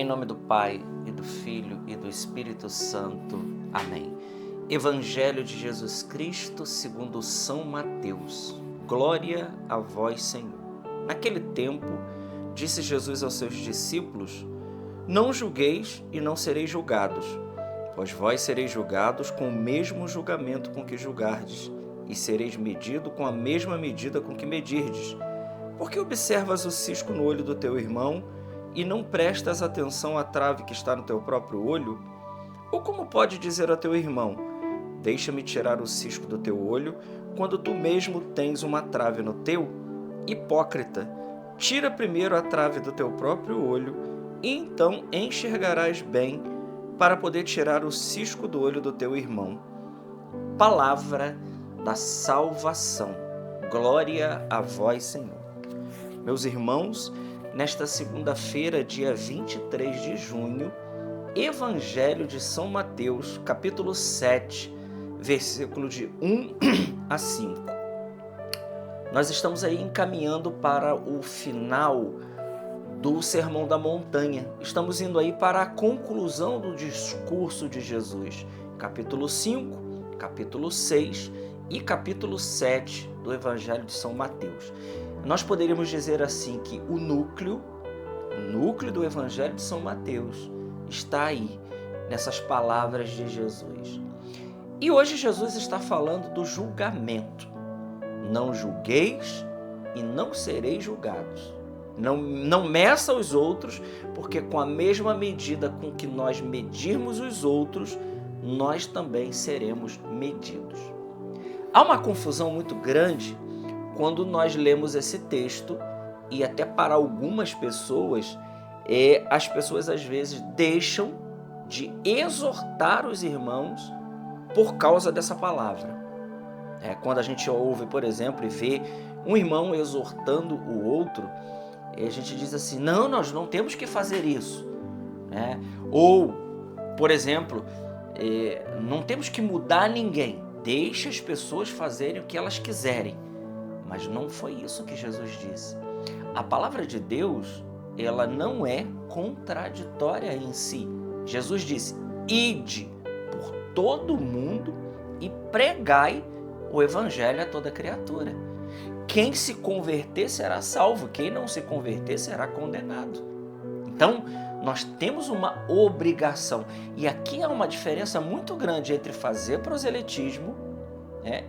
nome do Pai, e do Filho, e do Espírito Santo. Amém. Evangelho de Jesus Cristo segundo São Mateus. Glória a vós, Senhor. Naquele tempo, disse Jesus aos seus discípulos: Não julgueis e não sereis julgados, pois vós sereis julgados com o mesmo julgamento com que julgardes, e sereis medido com a mesma medida com que medirdes. Porque observas o cisco no olho do teu irmão e não prestas atenção à trave que está no teu próprio olho? Ou como pode dizer a teu irmão: Deixa-me tirar o cisco do teu olho, quando tu mesmo tens uma trave no teu? Hipócrita, tira primeiro a trave do teu próprio olho, e então enxergarás bem para poder tirar o cisco do olho do teu irmão. Palavra da salvação. Glória a vós, Senhor. Meus irmãos, nesta segunda-feira, dia 23 de junho, Evangelho de São Mateus, capítulo 7, versículo de 1 a 5. Nós estamos aí encaminhando para o final do Sermão da Montanha. Estamos indo aí para a conclusão do discurso de Jesus. Capítulo 5, capítulo 6 e capítulo 7 do Evangelho de São Mateus. Nós poderíamos dizer assim que o núcleo do Evangelho de São Mateus está aí, nessas palavras de Jesus. E hoje Jesus está falando do julgamento. Não julgueis e não sereis julgados. Não meça os outros, porque com a mesma medida com que nós medirmos os outros, nós também seremos medidos. Há uma confusão muito grande quando nós lemos esse texto, e até para algumas pessoas, as pessoas às vezes deixam de exortar os irmãos por causa dessa palavra. Quando a gente ouve, por exemplo, e vê um irmão exortando o outro, a gente diz assim: não, nós não temos que fazer isso. Ou, por exemplo, não temos que mudar ninguém, deixa as pessoas fazerem o que elas quiserem. Mas não foi isso que Jesus disse. A palavra de Deus, ela não é contraditória em si. Jesus disse: ide por todo o mundo e pregai o evangelho a toda criatura. Quem se converter será salvo, quem não se converter será condenado. Então, nós temos uma obrigação. E aqui há uma diferença muito grande entre fazer proselitismo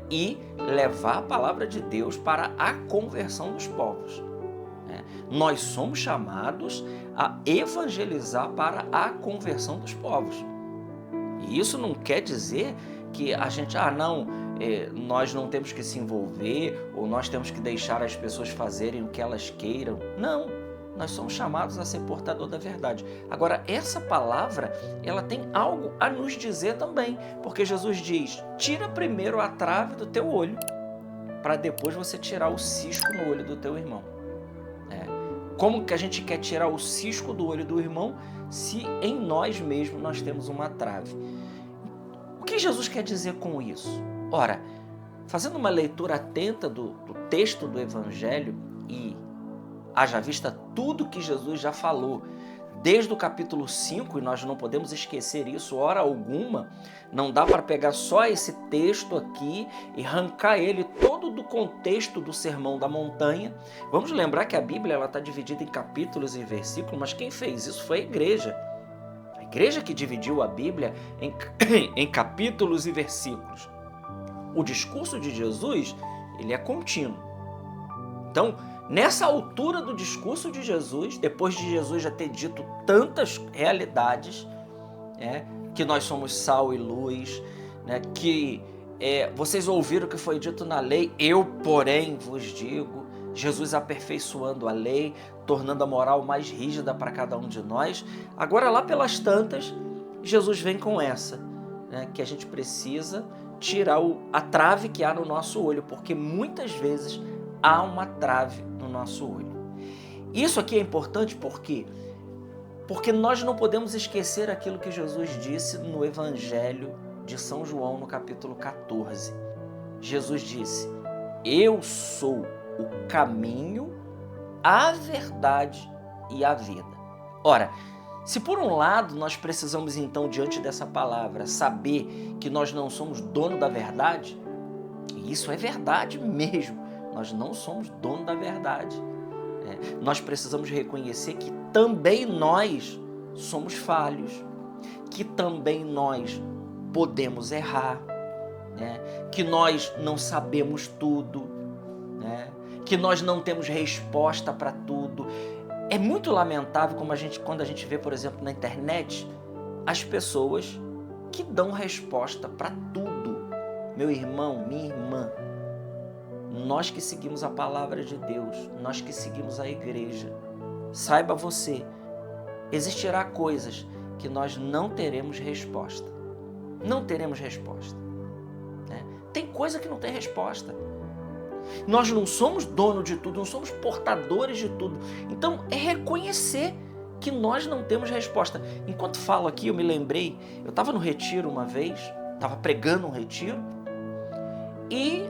e levar a palavra de Deus para a conversão dos povos. Nós somos chamados a evangelizar para a conversão dos povos. E isso não quer dizer que a gente, nós não temos que se envolver, ou nós temos que deixar as pessoas fazerem o que elas queiram. Não, nós somos chamados a ser portador da verdade. Agora, essa palavra, ela tem algo a nos dizer também, porque Jesus diz: tira primeiro a trave do teu olho, para depois você tirar o cisco no olho do teu irmão. Como que a gente quer tirar o cisco do olho do irmão se em nós mesmos nós temos uma trave? O que Jesus quer dizer com isso? Ora, fazendo uma leitura atenta do texto do Evangelho, e haja vista tudo que Jesus já falou, desde o capítulo 5, e nós não podemos esquecer isso, hora alguma, não dá para pegar só esse texto aqui e arrancar ele todo do contexto do Sermão da Montanha. Vamos lembrar que a Bíblia está dividida em capítulos e versículos, mas quem fez isso foi a igreja. A igreja que dividiu a Bíblia em capítulos e versículos. O discurso de Jesus, ele é contínuo. Então, nessa altura do discurso de Jesus, depois de Jesus já ter dito tantas realidades, que nós somos sal e luz, que vocês ouviram o que foi dito na lei, eu, porém, vos digo. Jesus aperfeiçoando a lei, tornando a moral mais rígida para cada um de nós. Agora, lá pelas tantas, Jesus vem com essa, que a gente precisa tirar a trave que há no nosso olho, porque muitas vezes há uma trave no nosso olho. Isso aqui é importante porque nós não podemos esquecer aquilo que Jesus disse no Evangelho de São João, no capítulo 14. Jesus disse: eu sou o caminho, a verdade e a vida. Ora, Se por um lado nós precisamos então, diante dessa palavra, saber que nós não somos dono da verdade, e isso é verdade mesmo, nós não somos dono da verdade. Nós precisamos reconhecer que também nós somos falhos, que também nós podemos errar, né? Que nós não sabemos tudo, né? Que nós não temos resposta para tudo. É muito lamentável quando a gente vê, por exemplo, na internet, as pessoas que dão resposta para tudo. Meu irmão, minha irmã, nós que seguimos a palavra de Deus, nós que seguimos a igreja, saiba você, existirá coisas que nós não teremos resposta. Não teremos resposta, né? Tem coisa que não tem resposta. Nós não somos dono de tudo, não somos portadores de tudo. Então, é reconhecer que nós não temos resposta. Enquanto falo aqui, eu me lembrei, eu estava no retiro uma vez, estava pregando um retiro, e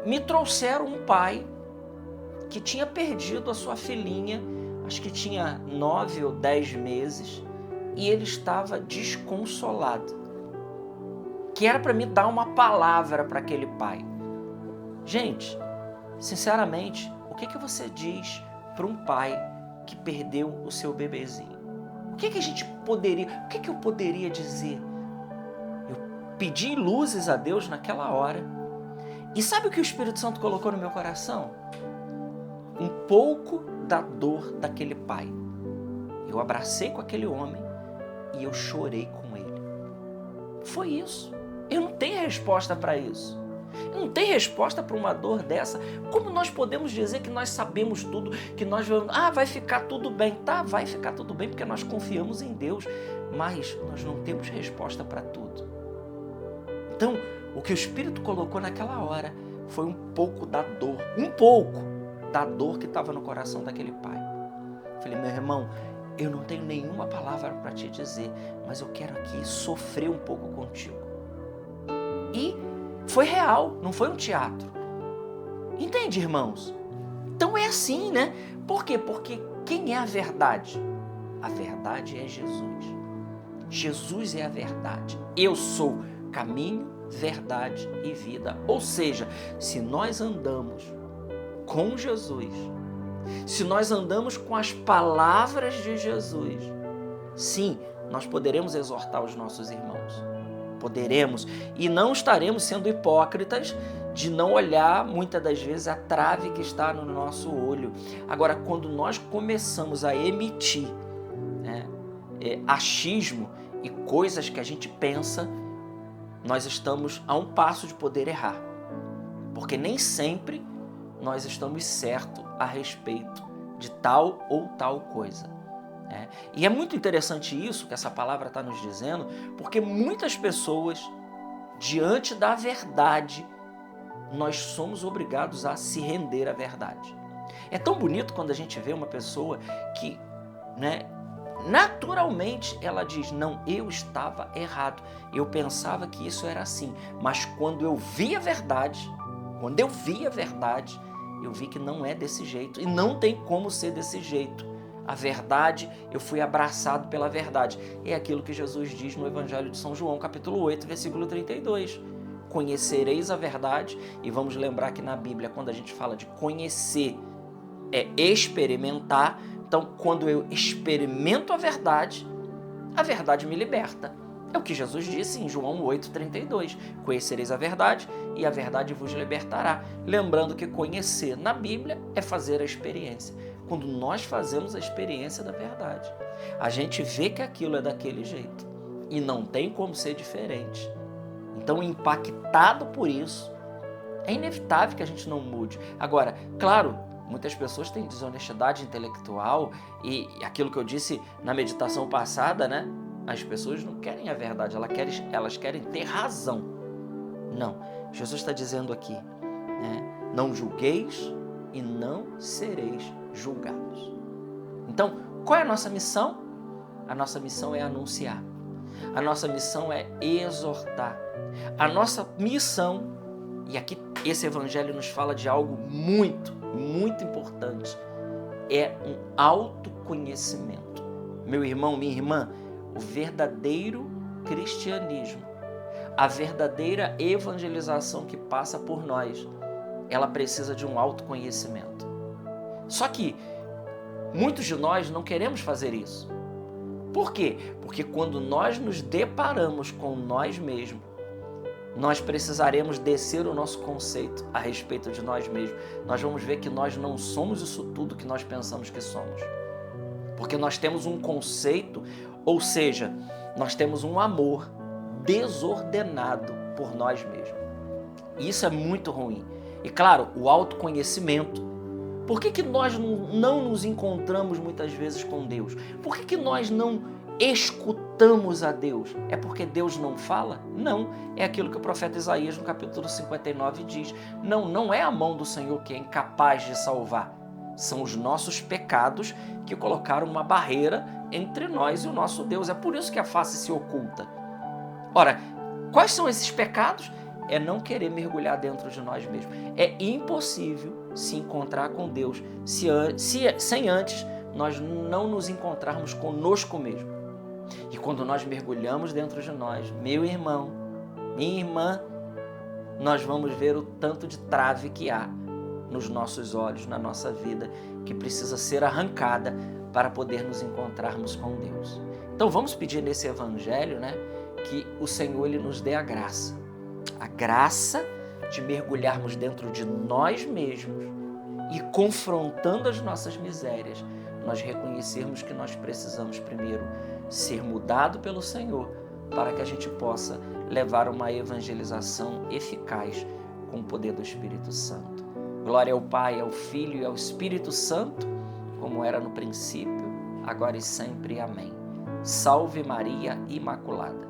me trouxeram um pai que tinha perdido a sua filhinha, acho que tinha 9 ou 10 meses, e ele estava desconsolado. Que era para me dar uma palavra para aquele pai. Gente, sinceramente, o que você diz para um pai que perdeu o seu bebezinho? O que eu poderia dizer? Eu pedi luzes a Deus naquela hora. E sabe o que o Espírito Santo colocou no meu coração? Um pouco da dor daquele pai. Eu abracei com aquele homem e eu chorei com ele. Foi isso. Eu não tenho resposta para isso. Eu não tenho resposta para uma dor dessa. Como nós podemos dizer que nós sabemos tudo, que nós vamos, vai ficar tudo bem. Tá, vai ficar tudo bem porque nós confiamos em Deus, mas nós não temos resposta para tudo. Então, o que o Espírito colocou naquela hora foi um pouco da dor que estava no coração daquele pai. Eu falei, meu irmão, eu não tenho nenhuma palavra para te dizer, mas eu quero aqui sofrer um pouco contigo. E foi real, não foi um teatro. Entende, irmãos? Então é assim, né? Por quê? Porque quem é a verdade? A verdade é Jesus. Jesus é a verdade. Eu sou caminho, verdade e vida. Ou seja, se nós andamos com Jesus, se nós andamos com as palavras de Jesus, sim, nós poderemos exortar os nossos irmãos. Poderemos, e não estaremos sendo hipócritas de não olhar muitas das vezes a trave que está no nosso olho. Agora, quando nós começamos a emitir achismo e coisas que a gente pensa, nós estamos a um passo de poder errar, porque nem sempre nós estamos certos a respeito de tal ou tal coisa. E é muito interessante isso que essa palavra está nos dizendo, porque muitas pessoas, diante da verdade, nós somos obrigados a se render à verdade. É tão bonito quando a gente vê uma pessoa que, naturalmente ela diz, não, eu estava errado, eu pensava que isso era assim, mas quando eu vi a verdade, eu vi que não é desse jeito e não tem como ser desse jeito. A verdade, eu fui abraçado pela verdade. É aquilo que Jesus diz no Evangelho de São João, capítulo 8, versículo 32. Conhecereis a verdade, e vamos lembrar que na Bíblia, quando a gente fala de conhecer, é experimentar. Então, quando eu experimento a verdade me liberta. É o que Jesus disse em João 8,32. Conhecereis a verdade e a verdade vos libertará. Lembrando que conhecer na Bíblia é fazer a experiência. Quando nós fazemos a experiência da verdade, a gente vê que aquilo é daquele jeito e não tem como ser diferente. Então, impactado por isso, é inevitável que a gente não mude. Agora, claro, muitas pessoas têm desonestidade intelectual e aquilo que eu disse na meditação passada, as pessoas não querem a verdade, elas querem ter razão. Não, Jesus está dizendo aqui, não julgueis e não sereis julgados. Então, qual é a nossa missão? A nossa missão é anunciar. A nossa missão é exortar. A nossa missão, e aqui esse evangelho nos fala de algo muito, muito importante, é um autoconhecimento. Meu irmão, minha irmã, o verdadeiro cristianismo, a verdadeira evangelização que passa por nós, ela precisa de um autoconhecimento. Só que muitos de nós não queremos fazer isso. Por quê? Porque quando nós nos deparamos com nós mesmos, nós precisaremos descer o nosso conceito a respeito de nós mesmos. Nós vamos ver que nós não somos isso tudo que nós pensamos que somos. Porque nós temos um conceito, ou seja, nós temos um amor desordenado por nós mesmos. E isso é muito ruim. E claro, o autoconhecimento. Por que nós não nos encontramos muitas vezes com Deus? Por que nós não escutamos a Deus? É porque Deus não fala? Não, é aquilo que o profeta Isaías no capítulo 59 diz. Não é a mão do Senhor que é incapaz de salvar. São os nossos pecados que colocaram uma barreira entre nós e o nosso Deus. É por isso que a face se oculta. Ora, quais são esses pecados? É não querer mergulhar dentro de nós mesmos. É impossível se encontrar com Deus sem antes nós não nos encontrarmos conosco mesmo. E quando nós mergulhamos dentro de nós, meu irmão, minha irmã, nós vamos ver o tanto de trave que há nos nossos olhos, na nossa vida, que precisa ser arrancada para poder nos encontrarmos com Deus. Então vamos pedir nesse evangelho, que o Senhor ele nos dê a graça de mergulharmos dentro de nós mesmos e, confrontando as nossas misérias, nós reconhecermos que nós precisamos primeiro ser mudado pelo Senhor para que a gente possa levar uma evangelização eficaz com o poder do Espírito Santo. Glória ao Pai, ao Filho e ao Espírito Santo, como era no princípio, agora e sempre. Amém. Salve Maria Imaculada.